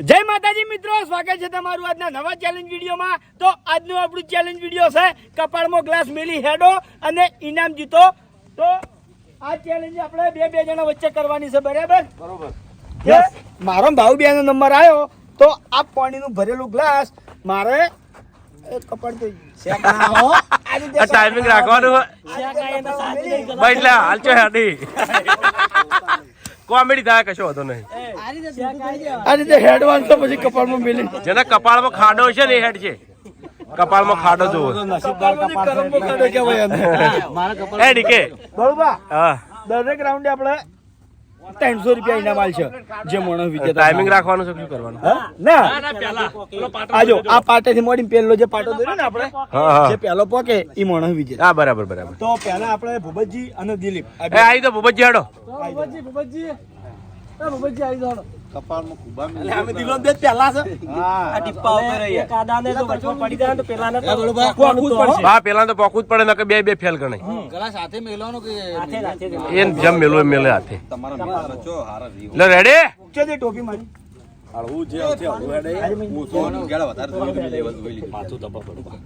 જય માતાજી મિત્રો, સ્વાગત છે તમારું આજના નવા ચેલેન્જ વિડીયોમાં। તો આજનું આપણું ચેલેન્જ વિડીયો છે કપાળમાં ગ્લાસ મેલી હેડો અને ઇનામ જીતો। તો આ ચેલેન્જ આપણે બે જણા વચ્ચે કરવાની છે, બરાબર? બરોબર। મારો ભાવ બે નો નંબર આવ્યો તો આ પાણીનું ભરેલું ગ્લાસ મારે કપાળ તો ટાઈમિંગ રાખવાનું એટલે હાલચો હેડી કોમેડી થાય, કશો હતો નહીં। આ રીતે હેડવાનું તો પછી કપાળમાં મેલી જેના કપાળમાં ખાડો છે ને એ હેડ છે, કપાળમાં ખાડો જોવો એ ડીકે બરોબર। હા, દરેક રાઉન્ડે આપણે 300 રૂપિયા ઇનામ આલશે જે મોણસ વિજેતા। ટાઈમિંગ રાખવાનું છે, શું કરવાનું? ના આજો આ પાટેથી મોડી પેલો જે પાટો દોર્યો ને આપણે જે પેલો પોકે ઈ મોણસ વિજેતા। હા, બરાબર બરાબર। તો પહેલા આપણે ભૂપતજી અને દિલીપ એ આવી તો ભૂપતજી હેડો। ભૂપતજી આવી જાવ કપાળમાં કુબા એટલે અમે દિલો બે પહેલા છે આ ટીપ્પા ઉપર રહી કાદાને તો વચમાં પડી જાય તો પેલાને તો પોકવું જ પડશે। હા, પેલા તો પોકવું જ પડે, નકર બે ફેલ ગણાય। ગલા સાથે મેલવાનો કે હાથે એ જેમ મેલો એમ મેલે હાથે। તમારા મિત્ર ચો હારા રીવ લે રેડી? છે જે ટોપી મારી હળવું જે છે હળવું હેડે હું તો ગેડા વધારે જોઈ લેવા જોઈ લી માથું તપા પડવા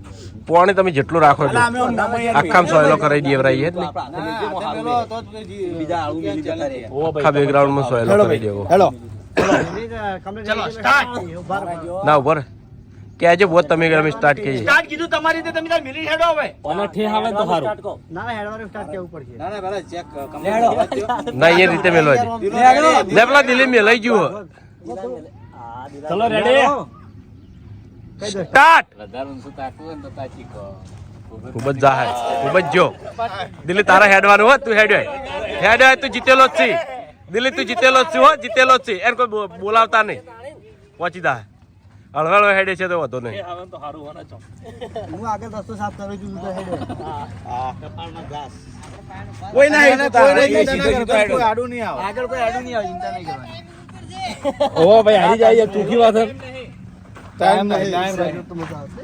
પોણી તમે જેટલું રાખો છો આખામ સોયલો કરાવી દેવરાઈ એટલે તો બીજા હળવું મિલી જતા રે આખા બેકગ્રાઉન્ડમાં સોયલો કરી દેવો। હેલો ચલો સ્ટાર્ટ ના ઉપર કેજો બોત તમે ગરમ સ્ટાર્ટ કીએ સ્ટાર્ટ કીધું તમારી રીતે તમે તાર મિલી હેડો હવે અને ઠે આવે તો સારું ના હેડવાનું સ્ટાર્ટ કેવું પડશે ના ના પેલા ચેક કમ્પ્લીટ ના એ રીતે મેલવા દે લે પેલા દિલ્હી મે લઈ ગયો। ચલો રેડી સ્ટાર્ટ। વધારે ઊંચું તાકવું ને તો તાચી કો ખૂબ જ જાહે, ખૂબ જ જો દિલ્હી તારા હેડવાનું હો, તું હેડ્યો તું જીતેલો જ છે દિલ્હી, તું જીતેલો જ છે હો, જીતેલો જ છે એને કોઈ બોલાવતા નહીં, પહોંચી જા હળવેળો હેડે છે તો વધુ નહીં। આવે તો સારું હોને છો હું આગળ રસ્તો સાફ કરું છું તો હેડો કપાળમાં ઘાસ કોઈ ના હેડો કોઈ આડું નહીં આવે આગળ કોઈ આડું નહીં આવે, ચિંતા નહીં કરવાની। ઓ ભાઈ હારી જાય ટૂંકી વાત છે ટાઈમ નહીં તો મજા આવશે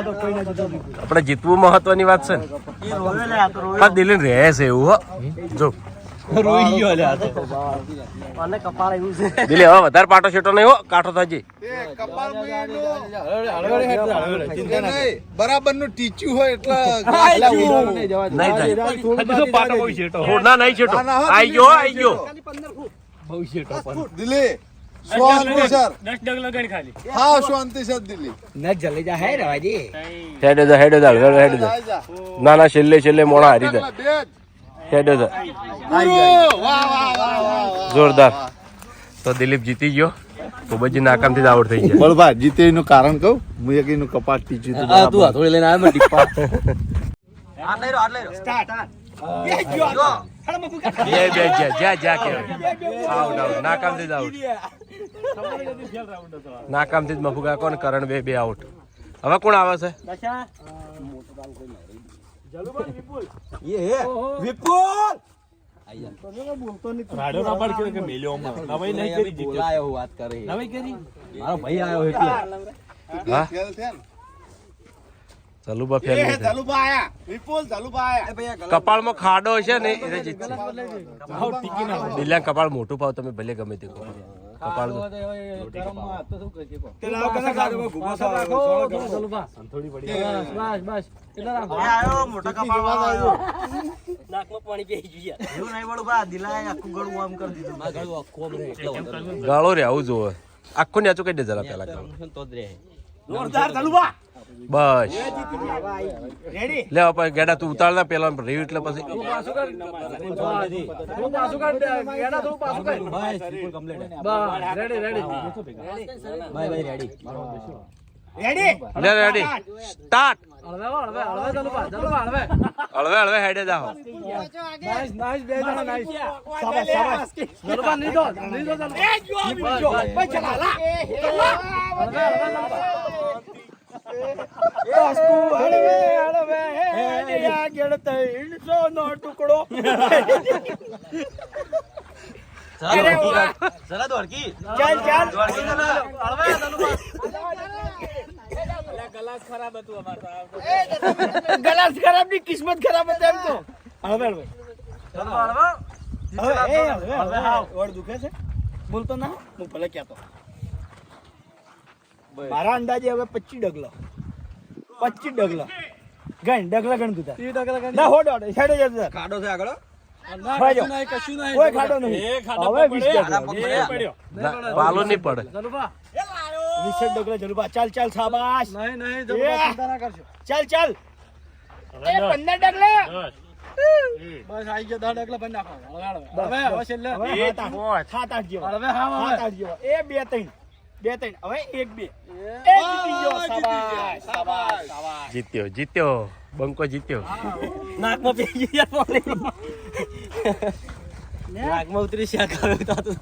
તો કોઈ ના જતો આપણે જીતવું મહત્વની વાત છે ને। એ રોવે લે આ તો રોવે પણ દિલ્હી રહે છે એવું હો, જો રોઈ ગયો લે આ તો મને કપાળ એવું છે દિલ્હી હવે વધારે પાટો છેટો નહીં હો, કાઠો થજી। બરાબર નું ટીચ્યું હોય એટલે નહીં થાય હજી તો પાટો બહુ છેટો ના નહીં છેટો આઈ ગયો બહુ છેટો પણ દિલ્હી શાંતિ સર 10 ડગ લગાડી ખાલી હા શાંતિ સર દિલ્હી ન જલે જા હે રવાજી હેડે જા હેડે જા ના ના છેલ્લે મોણા હારી જાય હેડે જા જોરદાર। તો દિલીપ જીતી ગયો, ખૂબ જ નાકામથી જ આઉટ થઈ ગયા। બોલબા જીતે એનું કારણ કહું, હું એક એનું કપાટ ટીચ્યું તું હથોડી લઈને આવ્યો ટીપ્પા સ્ટાર્ટ બે જા કહેવાય આઉટ નાકામથી જ આઉટ, નાકામથી જ મફુગા કોણ કરણ બે આઉટ। હવે કોણ આવે છે? દશા જલુભાઈ વિપુલ બોલતો નહીં રાડો ના પાડ કે મેલ્યો માં નવાઈ નહીં કરી જીત્યો બોલાયો વાત કરે નવાઈ કરી મારો ભાઈ આવ્યો એટલે હા ફેલ થયા ને ચલુબા ફેલ નહીં થાય। ધલુબા આયા વિપુલ ધલુબા આયા કપાળમાં ખાડો છે ને એ જીતશે। આઉટ ટીકી ના દિલ્હી કપાળ મોટું પાવ તમે ભલે ગમે તે કહો, કપાળ તો થોડી પડી બસ આયો મોટા કપાળ આયો નાકમાં પાણી પી ગયું એવું નહીં વળું બા દિલાય આખું ગળું આમ કરી દીધું માં ગળું આખો રે એટલો ગાળો રે આવું જોવે આખું નેચું કહી દે જરા પેલા ગાળો તો જ રે જોરદાર ચાલુબા બસ રેડી લે પછી ગેડા તું ઉતાર ના પેલા રહ્યું એટલે પછી થોડું પાછું કર ગેડા થોડું પાછું કર બસ ત્રિપુલ કમ્પ્લીટ બસ રેડી રેડી ભાઈ રેડી રેડી લે રેડી સ્ટાર્ટ। હળવે ચાલુબા હળવે હેડે જાઓ। નાઈસ નાઈસ બે જણા નાઈસ શાબાશ શાબાશ ચાલુબા નીધો ચાલુબા ભાઈ ચલા હળવે હેડિયા ગેડતે 100 નો ટુકડો જરા દોડકી ચાલ ચાલ હળવે ચાલુબા ગલાસ ખરાબ હતું અમાર ગલાસ ખરાબ ની કિસ્મત ખરાબ હતી એમ તો હળવે હળવે ચાલો હળવે હવે ઓર દુખે છે બોલતો ના હું ભલે કહેતો મારા અંદાજે હવે 25 ડગલા 25 ડગલા ડગલા ગણ તું ના હો દોડ હેડે જતો ખાડો છે આગળ કોઈ ખાડો નહીં હવે 20 ડગલા પાલો નહીં પડે 20 ડગલા જલુબા ચાલ ચાલ શાબાશ નહીં ચિંતા ના કરશો ચાલ ચાલ એ 15 ડગલા બસ આઈ ગયો 10 ડગલા બંધ નાખો હવે છેલ્લે 7-8 જેવો હવે હા 7-8 જેવો એ 2-3 હવે 1-2 જીત્યો બંકો જીત્યો નાકમાં પી ગયો નાકમાં ઉતરી શાક આવ્યો તો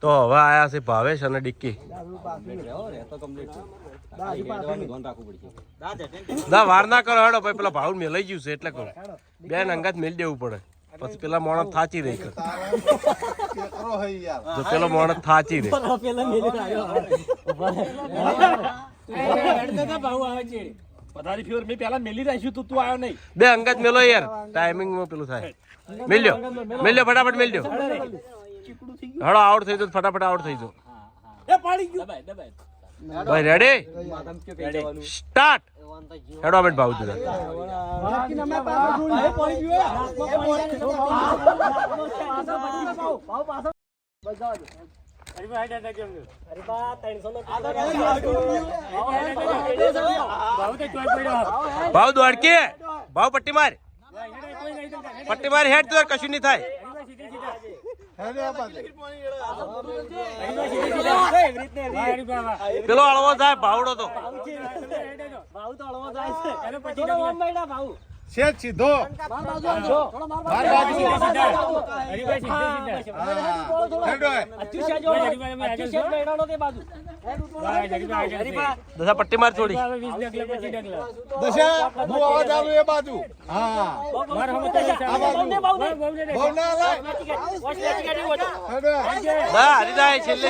તો હવે આયા છે ભાવેશ અને ડિક્કી ના વાર ના કરો હેડો ભાઈ પેલા ભાવ મેલાઈ ગયું છે એટલે કહું બેન અંગાત મેલ દેવું પડે પછી પેલા માણસ થાચી રહી જો પેલો માણસ થાચી રહી બે અંગાત મેલો યાર ટાઈમિંગ માં પેલું થાય મેલ્યો ફટાફટ મેલ્યો હળો આઉટ થઈ જાવ ફટાફટ આઉટ થઈ જાવ ભાઈ રેડી સ્ટાર્ટ હેડો બેટ ભાવ દીધા ભાવ દોડકે ભાવ પટ્ટી માર હેડ તો કશું નહીં થાય પેલો અળવો થાય ભાવડો તો સીધો દશા પટ્ટી માર થોડી એ બાજુ હા હરી જાય છેલ્લે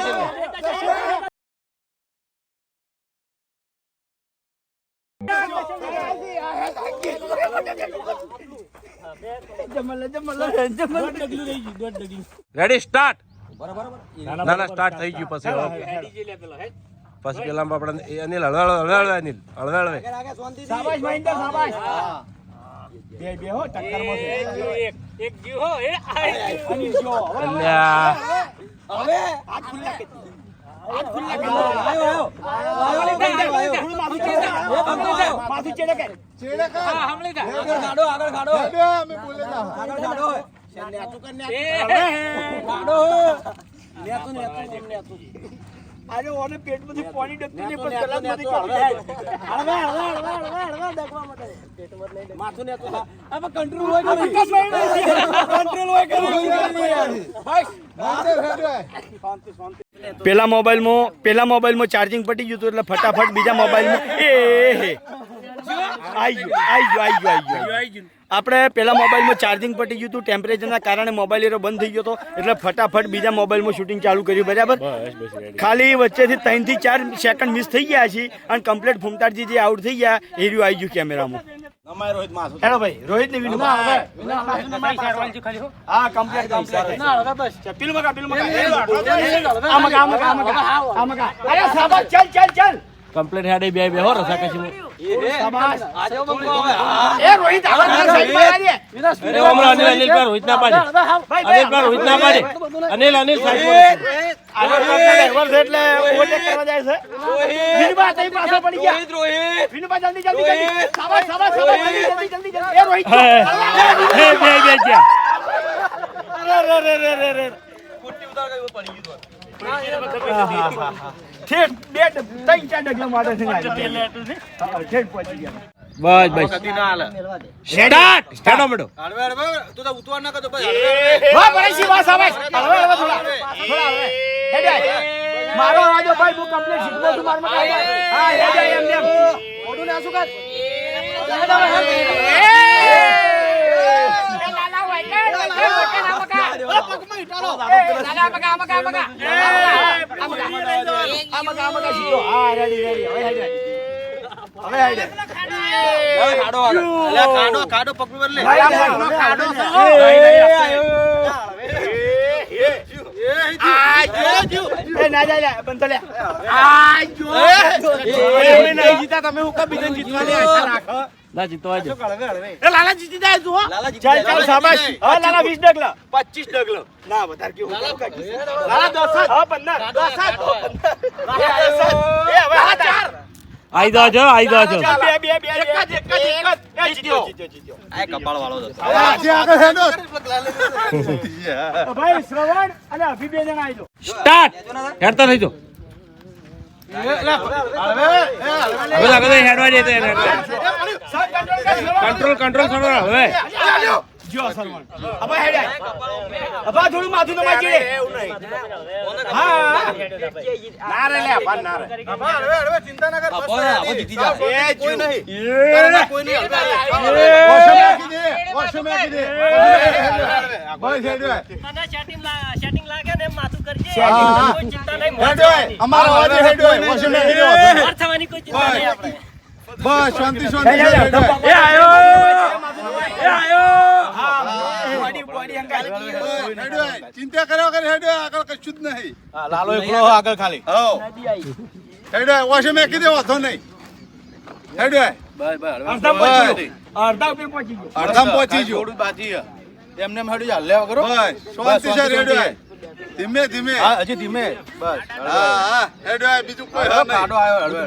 રેડી સ્ટાર્ટ ના ના સ્ટાર્ટ થઈ ગયું પછી પેલા આપણે અનિલ હળવે અનિલ હળવે શાબાશ મહેન્દ્ર શાબાશ બે હો ટક્કર માં એક જીવ હો એ અનિલ જો હવે હાથ ખુલ્લા કે માથું ચેડે કે હા હમણે કા આગળ ખાડો અમે બોલે ના આગળ ખાડો નેતું કર નેતું આજે ઓને પેટમાંથી પાણી ડકતું ને પણ કલાકમાંથી ડકવા માટે માથું નેતું હવે કંટ્રોલ હોય કંટ્રોલ હોય પેલા મોબાઈલમાં ચાર્જિંગ પટી ગયું હતું એટલે ફટાફટ બીજા મોબાઈલમાં આવી ગયું આપણે પેલા મોબાઈલમાં ચાર્જિંગ પટી ગયું હતું ટેમ્પરેચરના કારણે મોબાઈલ એરો બંધ થઈ ગયો હતો એટલે ફટાફટ બીજા મોબાઈલમાં શૂટિંગ ચાલુ કર્યું બરાબર ખાલી વચ્ચેથી 3 થી 4 સેકન્ડ મિસ થઈ ગયા છે અને કમ્પ્લીટ ફૂમતાડજી જે આઉટ થઈ ગયા એ રહ્યું આવી ગયું કેમેરામાં હેલો ભાઈ રોહિત ને વિનુ હા કમ્પ્લીટ પેલું મકા અરે સાબાસ ચાલ કમ્પ્લીટ હેડે બે હો રસા કશી શાબાશ આજો બંકો એ રોહિત આગળ સાઈડ માં આવીએ અનિલ પર રોહિત ના પાડે અનિલ સાઈડ પર એટલે ઓવરટેક કરવા જાય છે વિનુબા તઈ પાછળ પડી ગયા રોહિત વિનુબા જલ્દી શાબાશ જલ્દી એ રોહિત બે રે કુટ્ટી ઉતાર ગઈ પડી ગયું ઠેઠ 2-3-4 ડગલા માટે ઠેઠ પહોંચી ગયા બસ સ્ટાર્ટ હેડો મેડો તું તો ઉતવાર ના કરતો વાહ પરેશી વાહ શાબાશ હળવે થોડા હેડે મારો આજો ભાઈ હું કમ્પ્લીટ શીખતો છું માર માં હા હેડે એમ ઓડું ને આસુ કર હવે ખાડો ખાડો ખાડો પકડું લે એ ના જાય લે, બંધ થા લે. તમે નહીં જીતા તમે હું કબ બીજન જીતવાની આશા રાખો ના જીતવા દે. એ લાલા જીતી જાય તું હો લાલા જીતી ચાલ ચાલ શાબાશ. હા લાલા 20 ડગલા. 25 ડગલો ના વધારે કેવું લાલા 10 હા 15 એ હવે હા ચાર. આઈ દો છો, આઈ દો છો. ચાલ, બે એ જીત્યો. આ કપાળ વાળો હતો આજે આગળ હેડો તો ભાઈ શ્રવણ અને અભી બે જણા આવી જાઓ. સ્ટાર્ટ. હેડતા થઈ જો. હવે લાગે તો હેડવા દે તો એને. કંટ્રોલ કંટ્રોલ કરો હવે. જો સરવણ અબા હેડ આય. અબા થોડું માથું નમાઈ ચીડે. હા ના રે લે અબા ના રે. હવે ચિંતા ના કર બસ જીતી જા એ કોઈ નહીં કોઈ નહીં વર્ષો મેકી દે બસ હેડો સેટિંગ લાગે ને માથું કરજે હા. કોઈ ચિંતા નહીં હેડો અમારો અવાજ હેડો વર્ષો મેકી દે મોર થવાની કોઈ ચિંતા નહીં આપણે બસ શાંતિ શાંતિ હેડો એ આયો. એ આયો. હેડો ચિંતા કર્યા કરે હેડો આગળ કશું જ નહીં લાલો એકલો આગળ ખાલી હો હેડો વર્ષો મેકી દે વાંધો નહીં હેડો બસ બસ અડધા ઉપર પહોંચી ગયો. અડધામ પહોંચી ગયો થોડું બાકી છે એમને એમ હેડું ચાલ લેવા કરો બસ શાંતિ છે હેડો ધીમે ધીમે હા હજી ધીમે બસ હા હા હેડો બીજું કોઈ હા નહીં ખાડો આવ્યો હળવે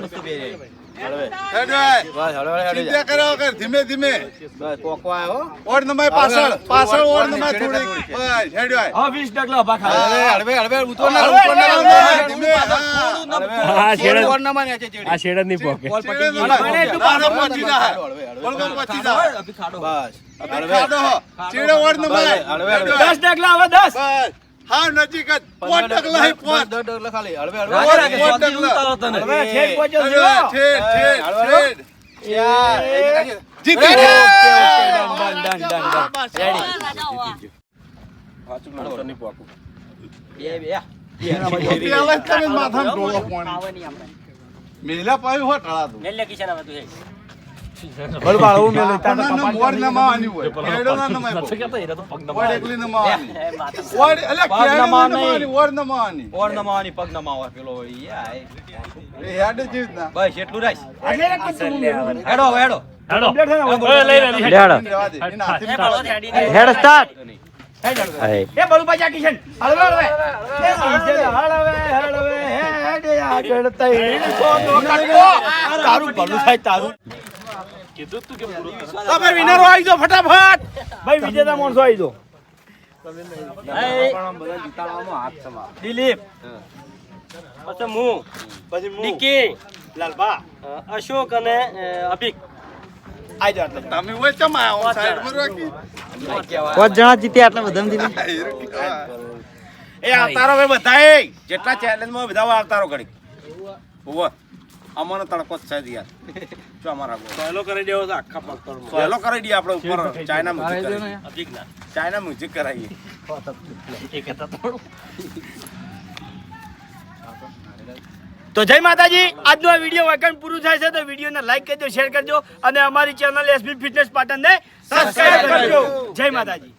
હેડો બસ હળવે હેડે ચિંતા કર્યા કરે ધીમે ધીમે બસ કોકો આવ્યો ઓર નમાય પાછળ પાછળ ઓર નમાય થોડી બસ હેડો હા 20 ડગલા અબા ખાલી. હળવે ઉતર ના હળવે, ઉપર ના હળવે, ધીમે, હા. હા શેડ ઉપર ના માને છે ચેડી આ શેડ જ નહીં પોકે. મને એટલું પાછળ પહોંચી જાય. બળગમ પહોંચી જાય. બસ ખાડો હો. ચીડે ઓર નમાય. હળવે, હળવે. 10 ડગલા હવે 10. બસ. હા નજીક જ પોટ ડગલા હે પોટ. દસ ડગલા ખાલી હળવે પોટ ડગલા. હવે છેક પહોંચ્યો છે. હેડો, ઠેઠ, ઠેઠ, ઠેઠ. જીતી પેલા જ તમે માથામાં ઢોળો પાણી. મેલા પાયું હો ઢળાતું. લે કિશન હવે તું હે આપણને મોર નમાવાની હોય. કેળો ના નમાય બહુ. ઓર એકલી નમાવાની. ઓર એટલે કેળો ના નમાવાની, ઓર નમાવાની. ઓર નમાવાની પગ નમાવા પેલો યાર એ હેડ જીત ના. બસ એટલું રાખ એટલે એક જ તું બોલ. હેડો હેડો હેડો. કમ્પ્લીટ થયો ને? એ લઈ લે. રહેવા દે. એના હાથે એ બળો છાડીને હેડ સ્ટાર્ટ. એ બળુપા જા કિશન. હળવે હળવે. એ કિશન હળવે હળવે હેડે આગળ તઈ સો નો કટકો. તારું ભલું થાય તારું. તમે વિનરો આવી જાઓ ફટાફટ ભાઈ વિજેતા માણસો આવી દો. દિલીપ પછી હું પછી નિકી લાલબા અશોક અને અભિક આઈ જાવ. તમે હોય ચમાયા સાઈડ માં રાખી. પાંચ જણા જીત્યા આટલા બધા એ આવતારો હવે બધાય જેટલા ચેલેન્જ માં બધા આવતારો ઘડી ઓવો અમારો તડકો જ છે યાર જો અમારા પહેલો કરી દેવો છે આખા પગ પર. પહેલો કરી દઈએ આપણે ઉપર ચાઇના મ્યુઝિક કરાવીએ અભિક ના ચાઇના મ્યુઝિક કરાવીએ તો જય માતાજી. આજનો આ વિડીયો વાકણ પૂરું થાય છે તો વિડીયોને લાઈક કરજો, શેર કરજો અને અમારી ચેનલ એસબી ફિટનેસ પાટણને સબસ્ક્રાઇબ કરજો. જય માતાજી.